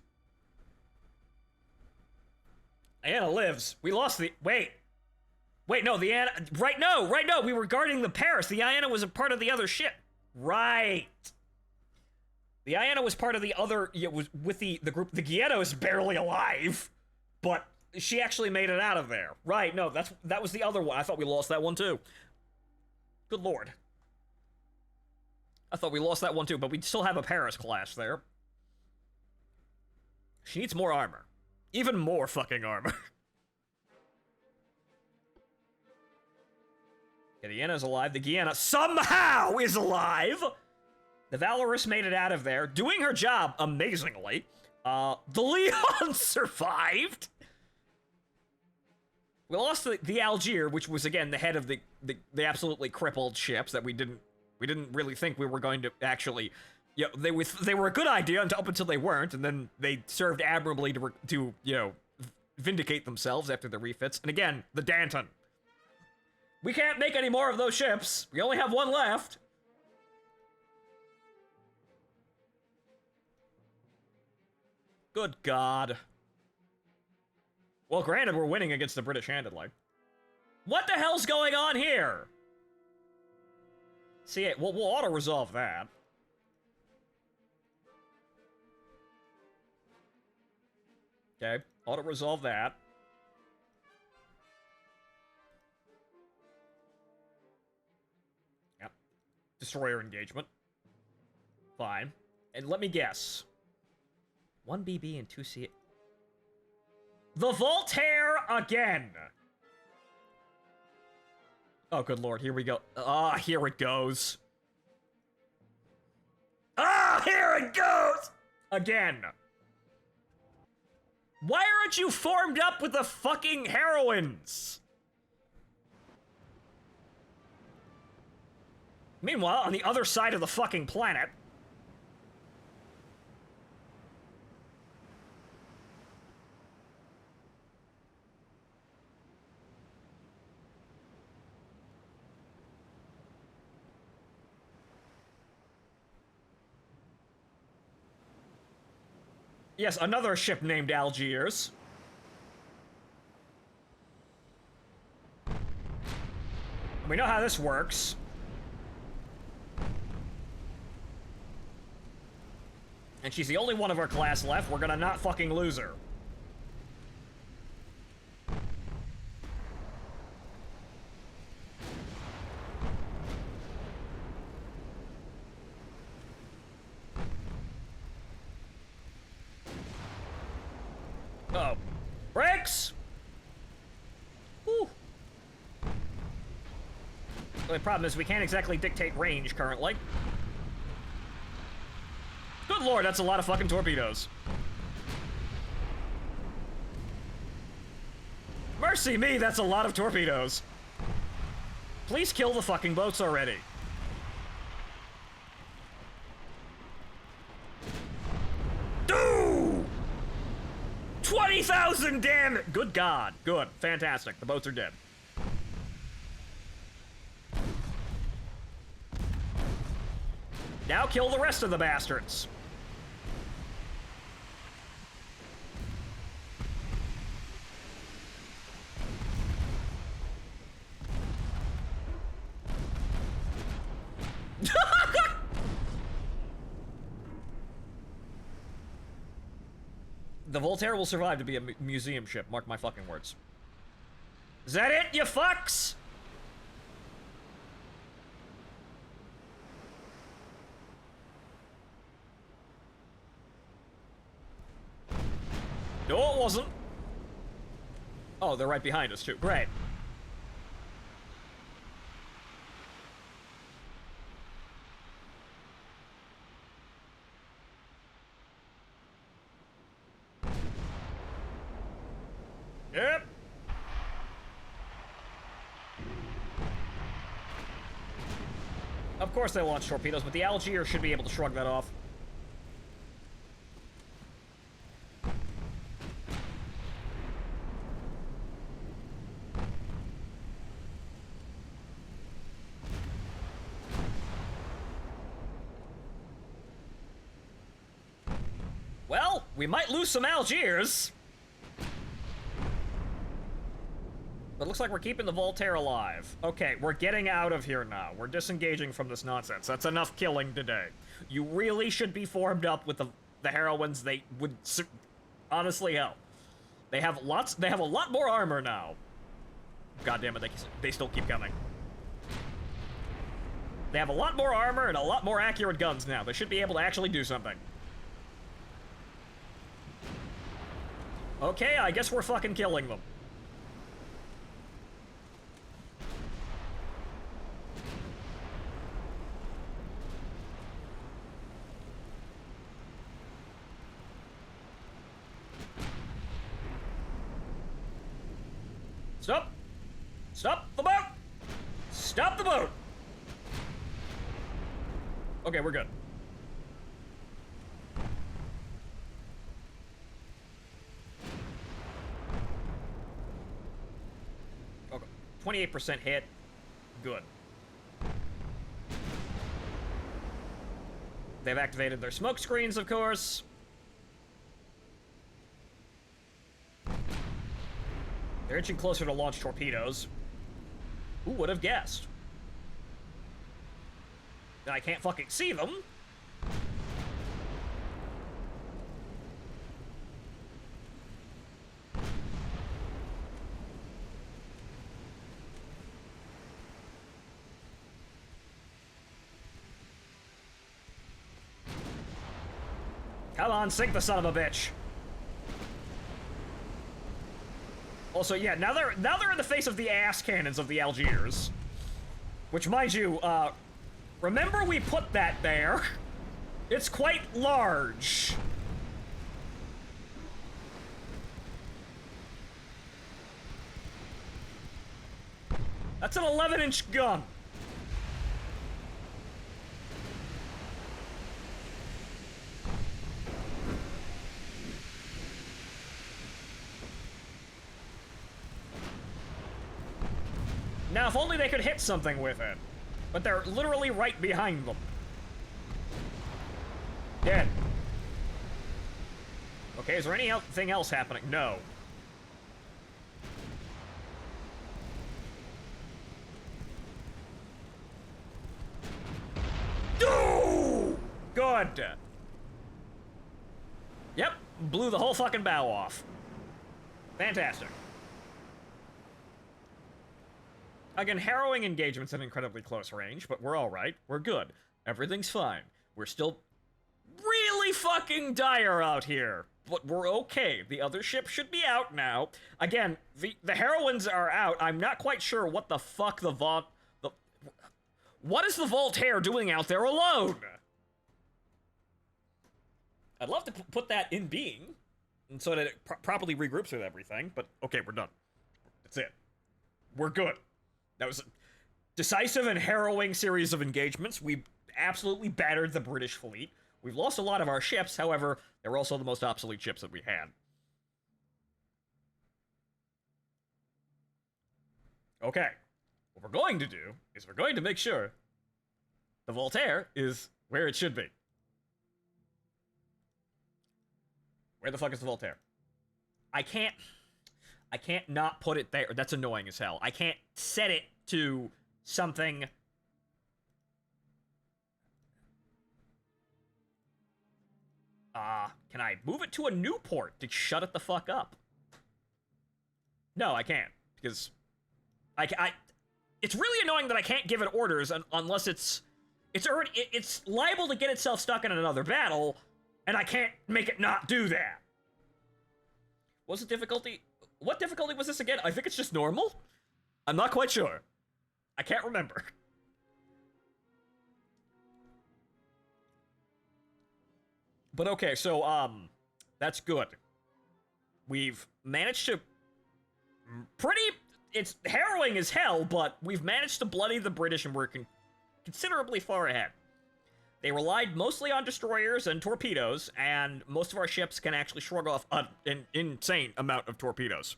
Anna lives. We lost the... Wait, no, the Anna... Right, no, we were guarding the Paris. The Iana was a part of the other ship. Right. The Iana was part of the other, was with the group. The Guiana is barely alive, but she actually made it out of there. Right, no, that was the other one. I thought we lost that one too. Good lord. I thought we lost that one too, but we still have a Paris class there. She needs more armor. Even more fucking armor. Okay, the Iana's alive. The Guiana somehow is alive! The Valorous made it out of there, doing her job amazingly. The Leon survived! We lost the Algier, which was, again, the head of the absolutely crippled ships that we didn't really think we were going to actually... Yeah, they were a good idea up until they weren't, and then they served admirably to vindicate themselves after the refits. And again, the Danton. We can't make any more of those ships. We only have one left. Good God. Well, granted, we're winning against the British handedly. What the hell's going on here? See, we'll auto-resolve that. Okay, auto-resolve that. Yep. Destroyer engagement. Fine. And let me guess. 1 BB and 2 C... The Voltaire again! Oh, good lord, here we go. Ah, here it goes. Ah, here it goes! Again. Why aren't you formed up with the fucking heroines? Meanwhile, on the other side of the fucking planet... Yes, another ship named Algiers. We know how this works. And she's the only one of her class left. We're gonna not fucking lose her. Oh. Brakes! Whew. The problem is we can't exactly dictate range currently. Good lord, that's a lot of fucking torpedoes. Mercy me, that's a lot of torpedoes. Please kill the fucking boats already. Dude! 20,000 damage! Good God. Good. Fantastic. The boats are dead. Now kill the rest of the bastards. The Voltaire will survive to be a museum ship, mark my fucking words. Is that it, you fucks? No, it wasn't. Oh, they're right behind us, too. Great. Yep. Of course they launch torpedoes, but the Algier should be able to shrug that off. Well, we might lose some Algiers. But it looks like we're keeping the Voltaire alive. Okay, we're getting out of here now. We're disengaging from this nonsense. That's enough killing today. You really should be formed up with the heroines. They would honestly help. They have a lot more armor now. God damn it, they still keep coming. They have a lot more armor and a lot more accurate guns now. They should be able to actually do something. Okay, I guess we're fucking killing them. Stop! Stop the boat! Stop the boat! Okay, we're good. Okay, 28% hit. Good. They've activated their smoke screens, of course. They're inching closer to launch torpedoes. Who would have guessed? I can't fucking see them. Come on, sink the son of a bitch. Also, yeah, now they're in the face of the ass cannons of the Algiers. Which, mind you, remember we put that there? It's quite large. That's an 11-inch gun. Now, if only they could hit something with it. But they're literally right behind them. Dead. Okay, is there anything else happening? No. Ooh! Good. Yep, blew the whole fucking bow off. Fantastic. Again, harrowing engagements at incredibly close range, but we're alright. We're good. Everything's fine. We're still really fucking dire out here, but we're okay. The other ship should be out now. Again, the heroines are out. I'm not quite sure what the fuck what is the Voltaire doing out there alone? I'd love to put that in being, and so that it properly regroups with everything, but okay, we're done. That's it. We're good. That was a decisive and harrowing series of engagements. We absolutely battered the British fleet. We've lost a lot of our ships, however, they were also the most obsolete ships that we had. Okay. What we're going to do is we're going to make sure the Voltaire is where it should be. Where the fuck is the Voltaire? I can't not put it there. That's annoying as hell. I can't set it to something. Can I move it to a new port to shut it the fuck up? No, I can't, because it's really annoying that I can't give it orders unless it's liable to get itself stuck in another battle, and I can't make it not do that. What's the difficulty? What difficulty was this again? I think it's just normal? I'm not quite sure. I can't remember. But okay, so, that's good. We've managed to it's harrowing as hell, but we've managed to bloody the British and we're considerably far ahead. They relied mostly on destroyers and torpedoes, and most of our ships can actually shrug off an insane amount of torpedoes.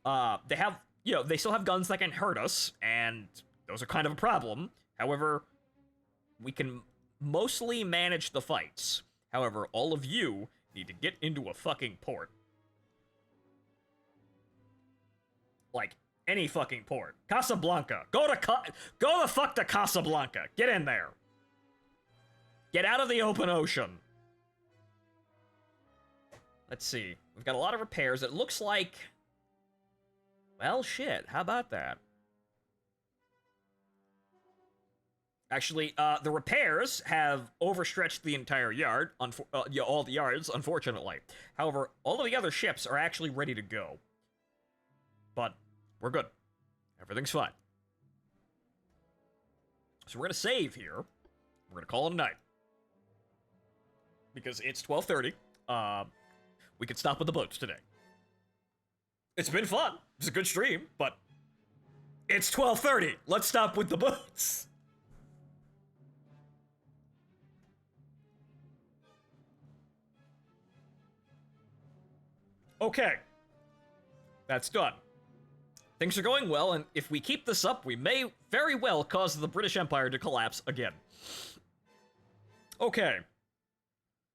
They have, they still have guns that can hurt us, and those are kind of a problem. However, we can mostly manage the fights. However, all of you need to get into a fucking port. Like, Any fucking port. Casablanca. Go the fuck to Casablanca. Get in there. Get out of the open ocean. Let's see. We've got a lot of repairs. It looks like... Well, shit. How about that? Actually, the repairs have overstretched the entire yard. All the yards, unfortunately. However, all of the other ships are actually ready to go. But we're good. Everything's fine. So we're going to save here. We're going to call it a night. Because it's 12:30. We could stop with the boats today. It's been fun. It's a good stream, but it's 12:30. Let's stop with the boats. Okay. That's done. Things are going well, and if we keep this up, we may very well cause the British Empire to collapse again. Okay.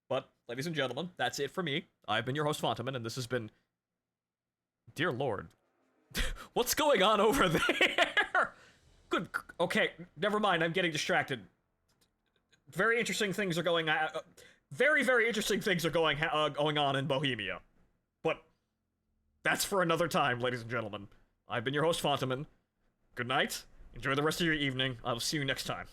But, ladies and gentlemen, that's it for me. I've been your host, Phontomen, and this has been... Dear Lord. What's going on over there? Good. Okay, never mind, I'm getting distracted. Very interesting things are going on. Very, very interesting things are going on in Bohemia. But that's for another time, ladies and gentlemen. I've been your host, Phontomen. Good night. Enjoy the rest of your evening. I will see you next time.